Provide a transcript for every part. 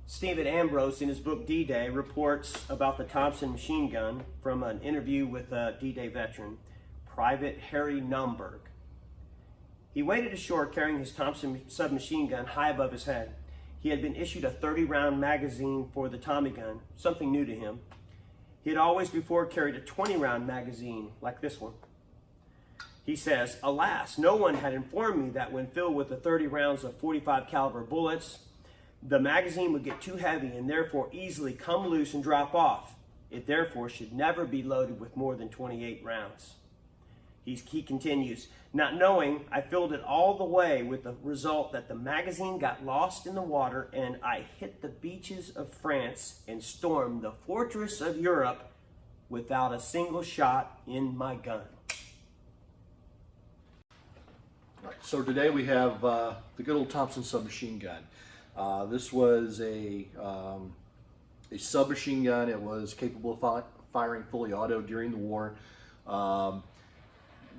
Stephen Ambrose, in his book D-Day, reports about the Thompson machine gun from an interview with a D-Day veteran, Private Harry Naumburg. He waded ashore carrying his Thompson submachine gun high above his head. He had been issued a 30-round magazine for the Tommy gun, something new to him. He had always before carried a 20-round magazine like this one. He says, "Alas, no one had informed me that when filled with the 30 rounds of 45 caliber bullets, the magazine would get too heavy and therefore easily come loose and drop off. It therefore should never be loaded with more than 28 rounds." He continues, "Not knowing, I filled it all the way with the result that the magazine got lost in the water and I hit the beaches of France and stormed the fortress of Europe without a single shot in my gun." All right, so today we have the good old Thompson submachine gun. This was a submachine gun. It was capable of firing fully auto during the war.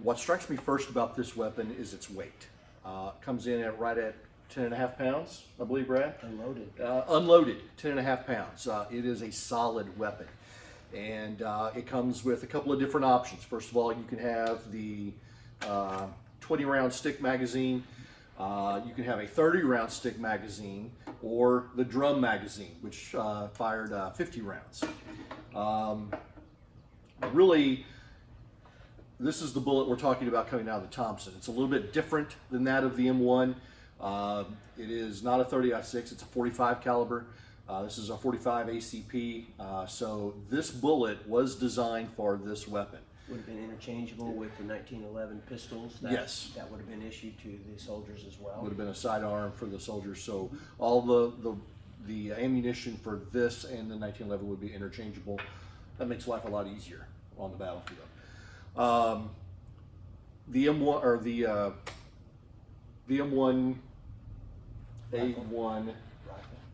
What strikes me first about this weapon is its weight. It comes in at right at 10.5 pounds, I believe, Brad? Unloaded. Unloaded, 10.5 pounds. It is a solid weapon. And it comes with a couple of different options. First of all, you can have the 20-round stick magazine. You can have a 30-round stick magazine or the drum magazine, which fired 50 rounds. Really, this is the bullet we're talking about coming out of the Thompson. It's a little bit different than that of the M1. It is not a 30-06, it's a 45 caliber. This is a 45 ACP. So this bullet was designed for this weapon. Would have been interchangeable with the 1911 pistols. Yes. That would have been issued to the soldiers as well. Would have been a sidearm for the soldiers. So all the ammunition for this and the 1911 would be interchangeable. That makes life a lot easier on the battlefield. The M1 or the M1928A1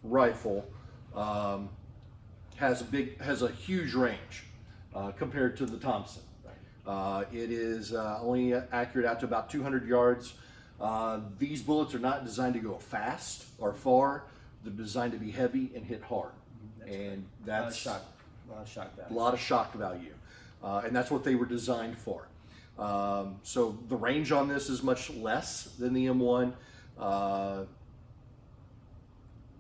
rifle has a huge range compared to the Thompson. It is only accurate out to about 200 yards. These bullets are not designed to go fast or far. They're designed to be heavy and hit hard. That's a lot of shock value. A lot of shock value. And that's what they were designed for. So the range on this is much less than the M1. The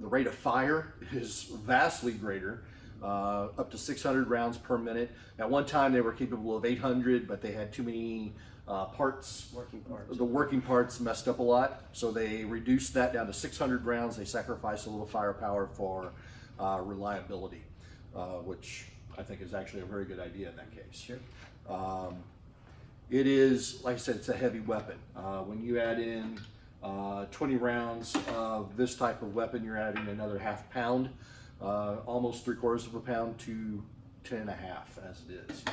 rate of fire is vastly greater, up to 600 rounds per minute. At one time they were capable of 800, but they had too many parts. Working parts. The working parts messed up a lot, so they reduced that down to 600 rounds. They sacrificed a little firepower for reliability, which I think is actually a very good idea in that case. Sure. It is, like I said, it's a heavy weapon. When you add in 20 rounds of this type of weapon, you're adding another half pound, almost 3/4 of a pound to 10.5 as it is.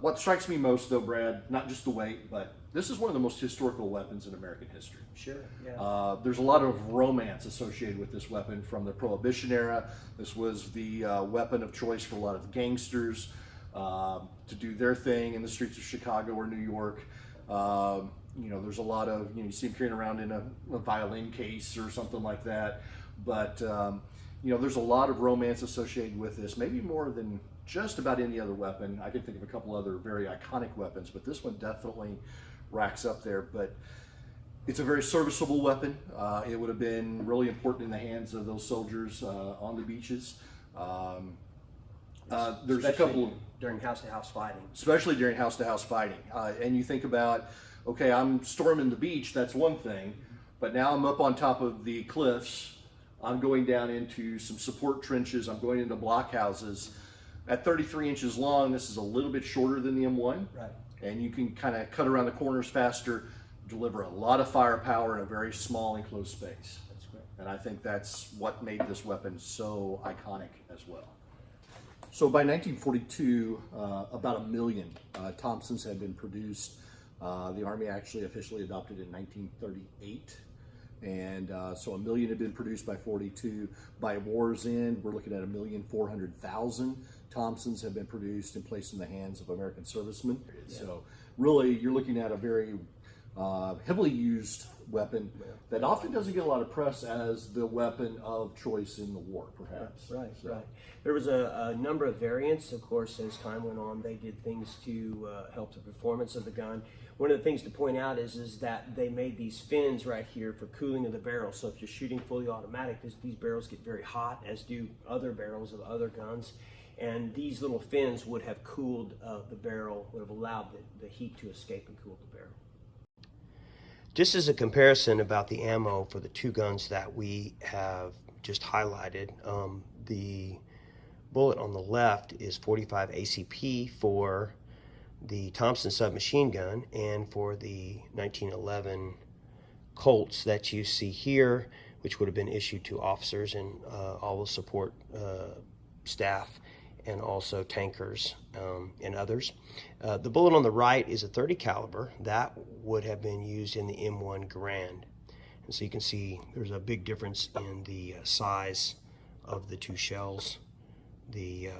What strikes me most though, Brad, not just the weight, but this is one of the most historical weapons in American history. Sure, yeah. There's a lot of romance associated with this weapon from the Prohibition era. This was the weapon of choice for a lot of gangsters to do their thing in the streets of Chicago or New York. You know, there's a lot of, you see them carrying around in a violin case or something like that. But, you know, there's a lot of romance associated with this, maybe more than just about any other weapon. I can think of a couple other very iconic weapons, but this one definitely racks up there. But it's a very serviceable weapon. It would have been really important in the hands of those soldiers on the beaches. There's a couple of, during house-to-house fighting. Especially during house-to-house fighting. And you think about, okay, I'm storming the beach, that's one thing, but now I'm up on top of the cliffs, I'm going down into some support trenches, I'm going into blockhouses. At 33 inches long, this is a little bit shorter than the M1. Right. And you can kind of cut around the corners faster, deliver a lot of firepower in a very small enclosed space. That's great. And I think that's what made this weapon so iconic as well. So by 1942, about 1 million Thompsons had been produced. The Army actually officially adopted it in 1938. And so 1 million had been produced by 42. By war's end, we're looking at 1,400,000 Thompsons have been produced and placed in the hands of American servicemen. Yeah. So really, you're looking at a very heavily used weapon that often doesn't get a lot of press as the weapon of choice in the war, perhaps. Right. There was a number of variants. Of course, as time went on, they did things to help the performance of the gun. One of the things to point out is that they made these fins right here for cooling of the barrel. So if you're shooting fully automatic, these barrels get very hot, as do other barrels of other guns. And these little fins would have cooled the barrel, would have allowed the heat to escape and cool the barrel. Just as a comparison about the ammo for the two guns that we have just highlighted, the bullet on the left is 45 ACP for the Thompson submachine gun, and for the 1911 Colts that you see here, which would have been issued to officers and all the support staff, and also tankers and others. The bullet on the right is a 30 caliber that would have been used in the M1 Garand. And so you can see there's a big difference in the size of the two shells, the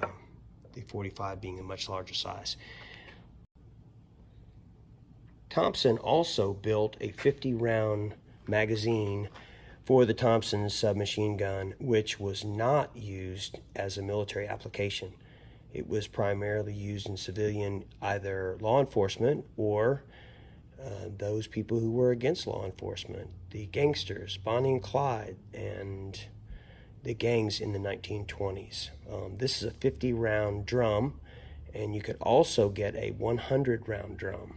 45 being a much larger size. Thompson also built a 50-round magazine for the Thompson submachine gun, which was not used as a military application. It was primarily used in civilian, either law enforcement or those people who were against law enforcement, the gangsters, Bonnie and Clyde, and the gangs in the 1920s. This is a 50-round drum, and you could also get a 100-round drum.